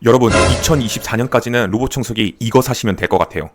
여러분, 2024년까지는 로봇 청소기 이거 사시면 될 것 같아요.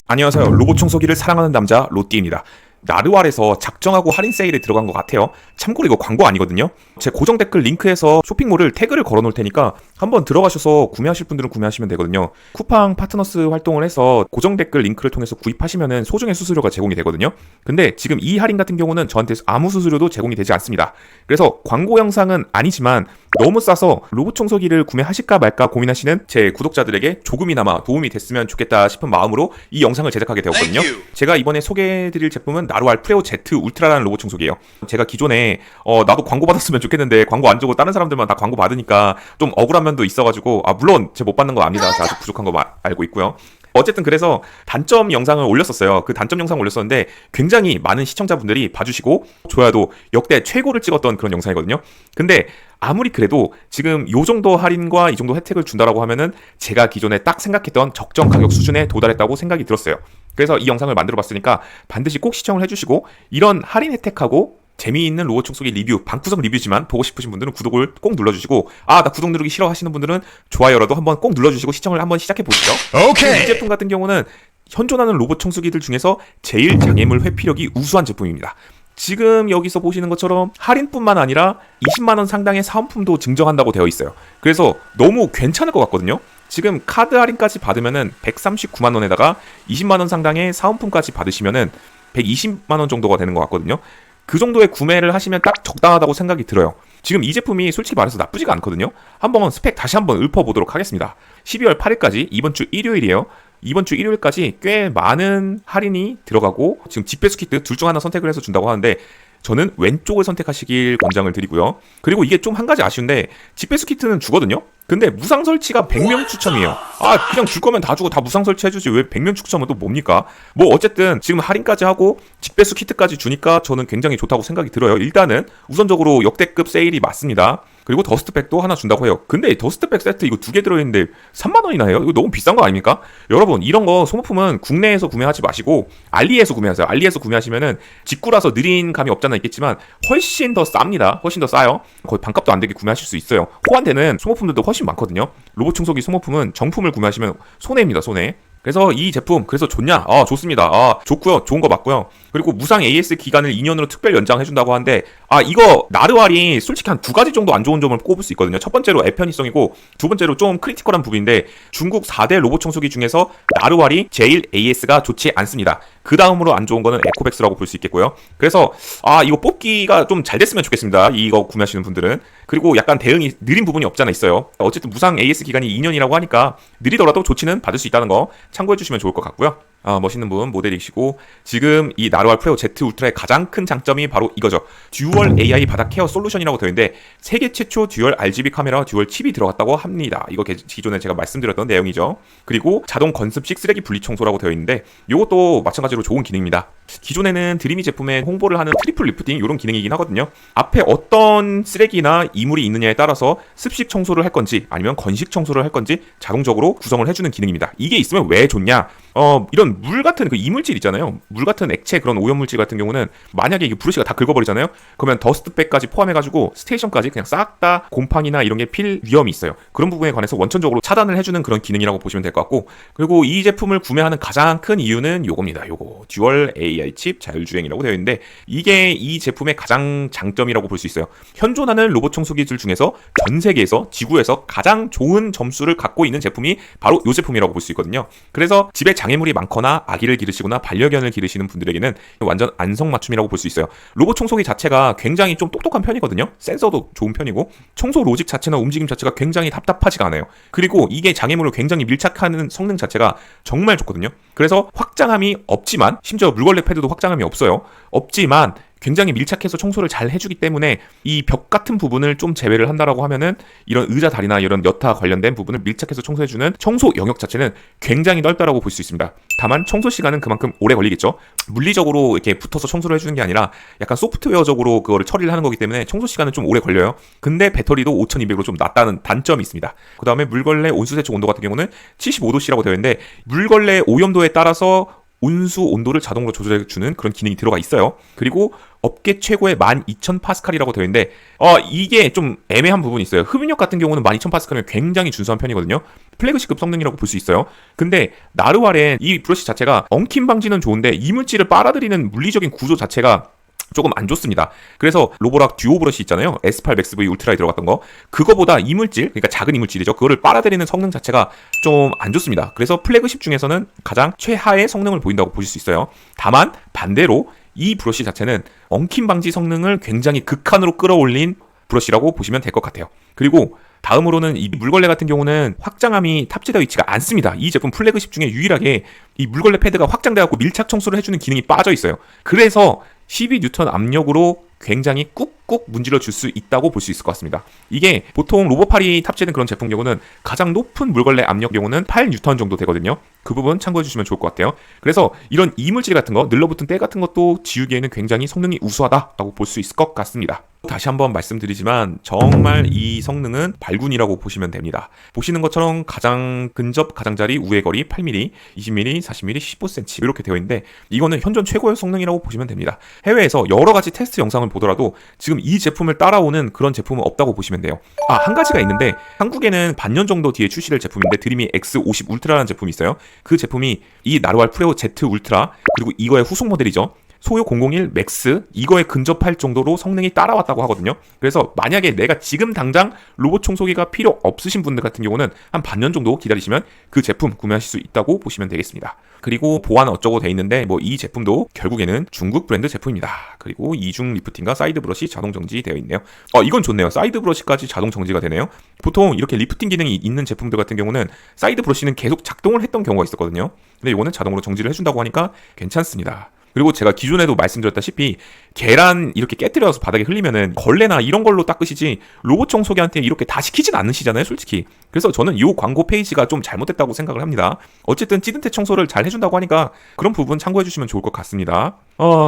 안녕하세요. 로봇 청소기를 사랑하는 남자 로띠입니다. 나르왈에서 작정하고 할인 세일에 들어간 것 같아요. 참고로 이거 광고 아니거든요. 제 고정 댓글 링크에서 쇼핑몰을 태그를 걸어 놓을 테니까 한번 들어가셔서 구매하실 분들은 구매하시면 되거든요. 쿠팡 파트너스 활동을 해서 고정 댓글 링크를 통해서 구입하시면은 소정의 수수료가 제공이 되거든요. 근데 지금 이 할인 같은 경우는 저한테 아무 수수료도 제공이 되지 않습니다. 그래서 광고 영상은 아니지만 너무 싸서 로봇 청소기를 구매하실까 말까 고민하시는 제 구독자들에게 조금이나마 도움이 됐으면 좋겠다 싶은 마음으로 이 영상을 제작하게 되었거든요. 제가 이번에 소개해드릴 제품은 나르왈 프레오 Z 울트라라는 로봇 청소기예요. 제가 기존에 나도 광고 받았으면 좋겠는데 광고 안 주고 다른 사람들만 다 광고 받으니까 좀 억울한 면도 있어가지고 물론 제 못 받는 거 압니다. 제가 아주 부족한 거 알고 있고요. 어쨌든 그래서 단점 영상을 올렸었어요. 그 단점 영상을 올렸었는데 굉장히 많은 시청자분들이 봐주시고 좋아요도 역대 최고를 찍었던 그런 영상이거든요. 근데 아무리 그래도 지금 요 정도 할인과 이 정도 혜택을 준다라고 하면은 제가 기존에 딱 생각했던 적정 가격 수준에 도달했다고 생각이 들었어요. 그래서 이 영상을 만들어 봤으니까 반드시 꼭 시청을 해주시고 이런 할인 혜택하고 재미있는 로봇 청소기 리뷰, 방구석 리뷰지만 보고 싶으신 분들은 구독을 꼭 눌러주시고 나 구독 누르기 싫어 하시는 분들은 좋아요라도 한번 꼭 눌러주시고 시청을 한번 시작해 보시죠. 이 제품 같은 경우는 현존하는 로봇 청소기들 중에서 제일 장애물 회피력이 우수한 제품입니다. 지금 여기서 보시는 것처럼 할인뿐만 아니라 20만원 상당의 사은품도 증정한다고 되어 있어요. 그래서 너무 괜찮을 것 같거든요. 지금 카드 할인까지 받으면은 139만원에다가 20만원 상당의 사은품까지 받으시면은 120만원 정도가 되는 것 같거든요. 그 정도의 구매를 하시면 딱 적당하다고 생각이 들어요. 지금 이 제품이 솔직히 말해서 나쁘지가 않거든요. 한번 스펙 다시 한번 읊어보도록 하겠습니다. 12월 8일까지 이번 주 일요일이에요. 이번 주 일요일까지 꽤 많은 할인이 들어가고 지금 집배수 키트 둘 중 하나 선택을 해서 준다고 하는데 저는 왼쪽을 선택하시길 권장을 드리고요. 그리고 이게 좀 한 가지 아쉬운데 집배수 키트는 주거든요. 근데 무상 설치가 100명 추첨이에요. 그냥 줄 거면 다 주고 다 무상 설치 해주지 왜 100명 추첨은 또 뭡니까? 뭐 어쨌든 지금 할인까지 하고 집배수 키트까지 주니까 저는 굉장히 좋다고 생각이 들어요. 일단은 우선적으로 역대급 세일이 맞습니다. 그리고 더스트백도 하나 준다고 해요. 근데 더스트백 세트 이거 2개 들어있는데 3만원이나 해요? 이거 너무 비싼 거 아닙니까? 여러분 이런 거 소모품은 국내에서 구매하지 마시고 알리에서 구매하세요. 알리에서 구매하시면은 직구라서 느린 감이 없잖아 있겠지만 훨씬 더 쌉니다. 훨씬 더 싸요. 거의 반값도 안 되게 구매하실 수 있어요. 호환되는 소모품들도 훨씬 많거든요. 로봇 청소기 소모품은 정품을 구매하시면 손해입니다. 손해. 그래서 이 제품 그래서 좋냐? 좋습니다. 좋고요. 좋은 거 맞고요. 그리고 무상 AS 기간을 2년으로 특별 연장해준다고 하는데 이거 나르왈이 솔직히 한 두 가지 정도 안 좋은 점을 꼽을 수 있거든요. 첫 번째로 애편이성이고 두 번째로 좀 크리티컬한 부분인데 중국 4대 로봇 청소기 중에서 나르왈이 제일 AS가 좋지 않습니다. 그 다음으로 안 좋은 거는 에코백스라고 볼 수 있겠고요. 그래서 이거 뽑기가 좀 잘 됐으면 좋겠습니다. 이거 구매하시는 분들은. 그리고 약간 대응이 느린 부분이 없잖아 있어요. 어쨌든 무상 AS 기간이 2년이라고 하니까 느리더라도 조치는 받을 수 있다는 거 참고해 주시면 좋을 것 같고요. 멋있는 분 모델이시고 지금 이 나르왈 프레오 Z 울트라의 가장 큰 장점이 바로 이거죠. 듀얼 AI 바닥 케어 솔루션이라고 되어 있는데 세계 최초 듀얼 RGB 카메라와 듀얼 칩이 들어갔다고 합니다. 이거 기존에 제가 말씀드렸던 내용이죠. 그리고 자동 건습식 쓰레기 분리 청소라고 되어 있는데 이것도 마찬가지로 좋은 기능입니다. 기존에는 드리미 제품에 홍보를 하는 트리플 리프팅 이런 기능이긴 하거든요. 앞에 어떤 쓰레기나 이물이 있느냐에 따라서 습식 청소를 할 건지 아니면 건식 청소를 할 건지 자동적으로 구성을 해주는 기능입니다. 이게 있으면 왜 좋냐? 이런 물 같은 그 이물질 있잖아요. 물 같은 액체 그런 오염물질 같은 경우는 만약에 이게 브러쉬가 다 긁어버리잖아요. 그러면 더스트백까지 포함해가지고 스테이션까지 그냥 싹 다 곰팡이나 이런 게 필 위험이 있어요. 그런 부분에 관해서 원천적으로 차단을 해주는 그런 기능이라고 보시면 될 것 같고 그리고 이 제품을 구매하는 가장 큰 이유는 요겁니다. 요거 듀얼 AI 칩 자율주행이라고 되어 있는데 이게 이 제품의 가장 장점이라고 볼 수 있어요. 현존하는 로봇 청소기들 중에서 전 세계에서 지구에서 가장 좋은 점수를 갖고 있는 제품이 바로 이 제품이라고 볼 수 있거든요. 그래서 집에 장애물이 많거나 아기를 기르시거나 반려견을 기르시는 분들에게는 완전 안성맞춤이라고 볼 수 있어요. 로봇 청소기 자체가 굉장히 좀 똑똑한 편이거든요. 센서도 좋은 편이고 청소 로직 자체나 움직임 자체가 굉장히 답답하지가 않아요. 그리고 이게 장애물을 굉장히 밀착하는 성능 자체가 정말 좋거든요. 그래서 확장함이 없지만 심지어 물걸레 패드도 확장함이 없지만 굉장히 밀착해서 청소를 잘 해주기 때문에 이 벽 같은 부분을 좀 제외를 한다라고 하면은 이런 의자 다리나 이런 여타 관련된 부분을 밀착해서 청소해주는 청소 영역 자체는 굉장히 넓다라고 볼 수 있습니다. 다만 청소 시간은 그만큼 오래 걸리겠죠. 물리적으로 이렇게 붙어서 청소를 해주는 게 아니라 약간 소프트웨어적으로 그거를 처리를 하는 거기 때문에 청소 시간은 좀 오래 걸려요. 근데 배터리도 5200으로 좀 낮다는 단점이 있습니다. 그 다음에 물걸레 온수 세척 온도 같은 경우는 75도씨라고 되어 있는데 물걸레 오염도에 따라서 온수 온도를 자동으로 조절해주는 그런 기능이 들어가 있어요. 그리고 업계 최고의 12,000파스칼이라고 되어 있는데 이게 좀 애매한 부분이 있어요. 흡입력 같은 경우는 12,000파스칼이면 굉장히 준수한 편이거든요. 플래그십급 성능이라고 볼 수 있어요. 근데 나르왈의 이 브러쉬 자체가 엉킴 방지는 좋은데 이물질을 빨아들이는 물리적인 구조 자체가 조금 안 좋습니다. 그래서 로보락 듀오 브러쉬 있잖아요. S8 맥스 V 울트라에 들어갔던 거. 그거보다 이물질, 그러니까 작은 이물질이죠. 그거를 빨아들이는 성능 자체가 좀 안 좋습니다. 그래서 플래그십 중에서는 가장 최하의 성능을 보인다고 보실 수 있어요. 다만 반대로 이 브러쉬 자체는 엉킴 방지 성능을 굉장히 극한으로 끌어올린 브러쉬라고 보시면 될 것 같아요. 그리고 다음으로는 이 물걸레 같은 경우는 확장함이 탑재되어 있지가 않습니다. 이 제품 플래그십 중에 유일하게 이 물걸레 패드가 확장되어갖고 밀착 청소를 해주는 기능이 빠져 있어요. 그래서 12N 압력으로 굉장히 꾹꾹 문질러 줄 수 있다고 볼 수 있을 것 같습니다. 이게 보통 로보팔이 탑재된 그런 제품 경우는 가장 높은 물걸레 압력 경우는 8N 정도 되거든요. 그 부분 참고해 주시면 좋을 것 같아요. 그래서 이런 이물질 같은 거, 늘러붙은 때 같은 것도 지우기에는 굉장히 성능이 우수하다라고 볼 수 있을 것 같습니다. 다시 한번 말씀드리지만 정말 이 성능은 발군이라고 보시면 됩니다. 보시는 것처럼 가장 근접 가장자리 우회 거리 8mm, 20mm, 40mm, 15cm 이렇게 되어 있는데 이거는 현존 최고의 성능이라고 보시면 됩니다. 해외에서 여러 가지 테스트 영상을 보더라도 지금 이 제품을 따라오는 그런 제품은 없다고 보시면 돼요. 한 가지가 있는데 한국에는 반년 정도 뒤에 출시될 제품인데 드림이 X50 울트라라는 제품이 있어요. 그 제품이 이 나르왈 프레오 Z 울트라 그리고 이거의 후속 모델이죠. 소요 001 맥스 이거에 근접할 정도로 성능이 따라왔다고 하거든요. 그래서 만약에 내가 지금 당장 로봇 청소기가 필요 없으신 분들 같은 경우는 한 반년 정도 기다리시면 그 제품 구매하실 수 있다고 보시면 되겠습니다. 그리고 보안 어쩌고 돼 있는데 이 제품도 결국에는 중국 브랜드 제품입니다. 그리고 이중 리프팅과 사이드 브러쉬 자동 정지 되어 있네요. 이건 좋네요. 사이드 브러쉬까지 자동 정지가 되네요. 보통 이렇게 리프팅 기능이 있는 제품들 같은 경우는 사이드 브러쉬는 계속 작동을 했던 경우가 있었거든요. 근데 이거는 자동으로 정지를 해준다고 하니까 괜찮습니다. 그리고 제가 기존에도 말씀드렸다시피 계란 이렇게 깨뜨려서 바닥에 흘리면은 걸레나 이런 걸로 닦으시지 로봇 청소기한테 이렇게 다 시키진 않으시잖아요, 솔직히. 그래서 저는 이 광고 페이지가 좀 잘못됐다고 생각을 합니다. 어쨌든 찌든테 청소를 잘 해준다고 하니까 그런 부분 참고해 주시면 좋을 것 같습니다.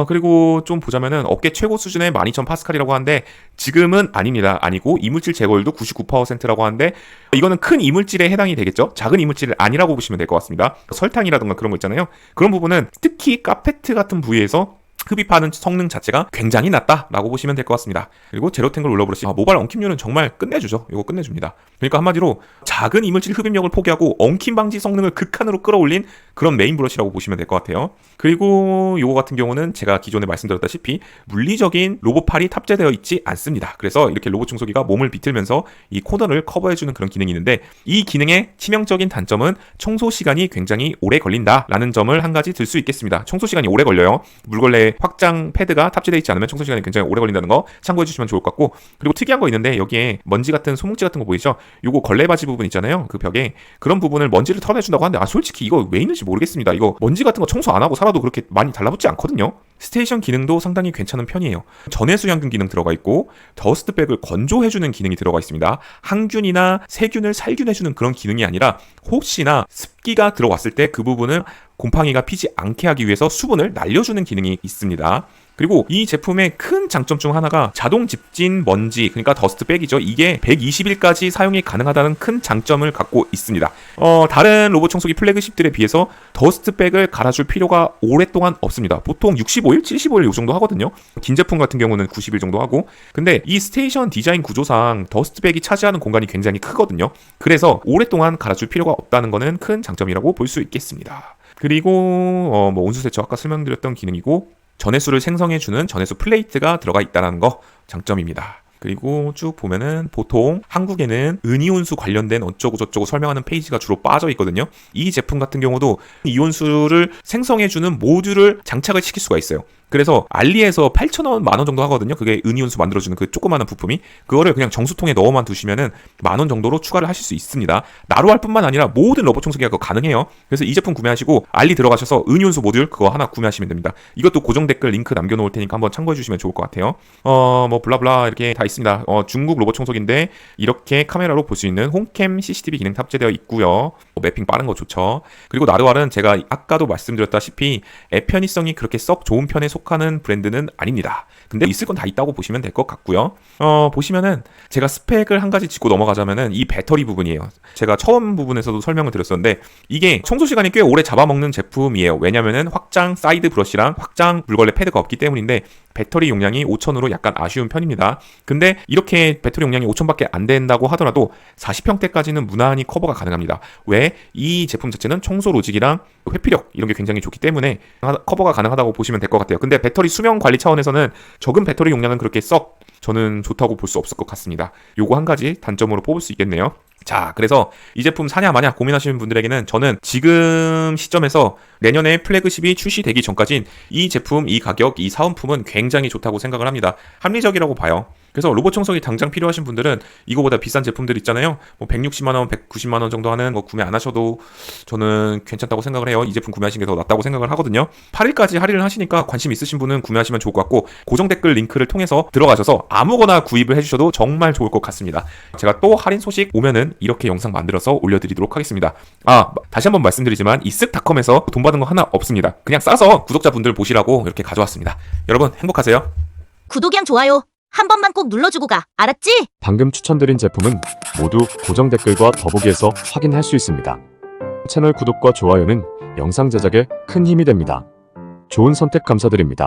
그리고 좀 보자면은 업계 최고 수준의 12,000파스칼이라고 하는데 지금은 아닙니다. 아니고 이물질 제거율도 99%라고 하는데 이거는 큰 이물질에 해당이 되겠죠. 작은 이물질은 아니라고 보시면 될 것 같습니다. 설탕이라든가 그런 거 있잖아요. 그런 부분은 특히 카페트 같은 부위에서 흡입하는 성능 자체가 굉장히 낮다라고 보시면 될 것 같습니다. 그리고 제로탱글 롤러브러쉬 모바일 엉킴률은 정말 끝내주죠. 이거 끝내줍니다. 그러니까 한마디로 작은 이물질 흡입력을 포기하고 엉킴 방지 성능을 극한으로 끌어올린 그런 메인 브러쉬라고 보시면 될 것 같아요. 그리고 이거 같은 경우는 제가 기존에 말씀드렸다시피 물리적인 로봇팔이 탑재되어 있지 않습니다. 그래서 이렇게 로봇 청소기가 몸을 비틀면서 이 코너를 커버해주는 그런 기능이 있는데 이 기능의 치명적인 단점은 청소 시간이 굉장히 오래 걸린다라는 점을 한 가지 들 수 있겠습니다. 청소 시간이 오래 걸려요. 물걸레 확장 패드가 탑재되어 있지 않으면 청소 시간이 굉장히 오래 걸린다는 거 참고해 주시면 좋을 것 같고, 그리고 특이한 거 있는데 여기에 먼지 같은 소뭉지 같은 거 보이죠? 요거 걸레바지 부분 있잖아요. 그 벽에 그런 부분을 먼지를 털어내준다고 하는데 솔직히 이거 왜 있는지 모르겠습니다. 이거 먼지 같은 거 청소 안 하고 살아도 그렇게 많이 달라붙지 않거든요. 스테이션 기능도 상당히 괜찮은 편이에요. 전해수 향균 기능 들어가 있고 더스트백을 건조해주는 기능이 들어가 있습니다. 항균이나 세균을 살균해주는 그런 기능이 아니라 혹시나 습기가 들어왔을 때 그 부분을 곰팡이가 피지 않게 하기 위해서 수분을 날려주는 기능이 있습니다. 그리고 이 제품의 큰 장점 중 하나가 자동 집진 먼지, 그러니까 더스트백이죠. 이게 120일까지 사용이 가능하다는 큰 장점을 갖고 있습니다. 다른 로봇 청소기 플래그십들에 비해서 더스트백을 갈아줄 필요가 오랫동안 없습니다. 보통 65일, 75일 이 정도 하거든요. 긴 제품 같은 경우는 90일 정도 하고. 근데 이 스테이션 디자인 구조상 더스트백이 차지하는 공간이 굉장히 크거든요. 그래서 오랫동안 갈아줄 필요가 없다는 것은 큰 장점이라고 볼 수 있겠습니다. 그리고 온수세척 아까 설명드렸던 기능이고 전해수를 생성해주는 전해수 플레이트가 들어가 있다는 거 장점입니다. 그리고 쭉 보면은 보통 한국에는 은이온수 관련된 어쩌고 저쩌고 설명하는 페이지가 주로 빠져 있거든요. 이 제품 같은 경우도 이온수를 생성해주는 모듈을 장착을 시킬 수가 있어요. 그래서 알리에서 8,000원, 만원 정도 하거든요. 그게 은이온수 만들어주는 그 조그마한 부품이. 그거를 그냥 정수통에 넣어만 두시면은 만원 정도로 추가를 하실 수 있습니다. 나루알뿐만 아니라 모든 로봇 청소기가 그거 가능해요. 그래서 이 제품 구매하시고 알리 들어가셔서 은이온수 모듈 그거 하나 구매하시면 됩니다. 이것도 고정 댓글 링크 남겨놓을 테니까 한번 참고해 주시면 좋을 것 같아요. 블라블라 이렇게 다 있습니다. 중국 로봇 청소기인데 이렇게 카메라로 볼 수 있는 홈캠 CCTV 기능 탑재되어 있고요. 매핑 빠른 거 좋죠. 그리고 나루알은 제가 아까도 말씀드렸다시피 앱 편의성이 그렇게 썩 좋은 편에 속하는 브랜드는 아닙니다. 근데 있을 건 다 있다고 보시면 될 것 같고요. 보시면은 제가 스펙을 한 가지 짚고 넘어가자면은 이 배터리 부분이에요. 제가 처음 부분에서도 설명을 드렸었는데 이게 청소 시간이 꽤 오래 잡아먹는 제품이에요. 왜냐면은 확장 사이드 브러쉬랑 확장 물걸레 패드가 없기 때문인데 배터리 용량이 5000으로 약간 아쉬운 편입니다. 근데 이렇게 배터리 용량이 5000밖에 안 된다고 하더라도 40평대까지는 무난히 커버가 가능합니다. 왜? 이 제품 자체는 청소 로직이랑 회피력 이런 게 굉장히 좋기 때문에 커버가 가능하다고 보시면 될 것 같아요. 근데 배터리 수명 관리 차원에서는 적은 배터리 용량은 그렇게 썩 저는 좋다고 볼 수 없을 것 같습니다. 요거 한 가지 단점으로 뽑을 수 있겠네요. 자, 그래서 이 제품 사냐 마냐 고민하시는 분들에게는 저는 지금 시점에서 내년에 플래그십이 출시되기 전까진 이 제품, 이 가격, 이 사은품은 굉장히 좋다고 생각을 합니다. 합리적이라고 봐요. 그래서 로봇 청소기 당장 필요하신 분들은 이거보다 비싼 제품들 있잖아요. 뭐 160만원, 190만원 정도 하는 거 구매 안 하셔도 저는 괜찮다고 생각을 해요. 이 제품 구매하시는 게 더 낫다고 생각을 하거든요. 8일까지 할인을 하시니까 관심 있으신 분은 구매하시면 좋을 것 같고, 고정 댓글 링크를 통해서 들어가셔서 아무거나 구입을 해주셔도 정말 좋을 것 같습니다. 제가 또 할인 소식 오면은 이렇게 영상 만들어서 올려드리도록 하겠습니다. 다시 한번 말씀드리지만 이 쓱닷컴에서 돈 받은 거 하나 없습니다. 그냥 싸서 구독자분들 보시라고 이렇게 가져왔습니다. 여러분 행복하세요. 구독이랑 좋아요 한 번만 꼭 눌러주고 가. 알았지? 방금 추천드린 제품은 모두 고정 댓글과 더보기에서 확인할 수 있습니다. 채널 구독과 좋아요는 영상 제작에 큰 힘이 됩니다. 좋은 선택 감사드립니다.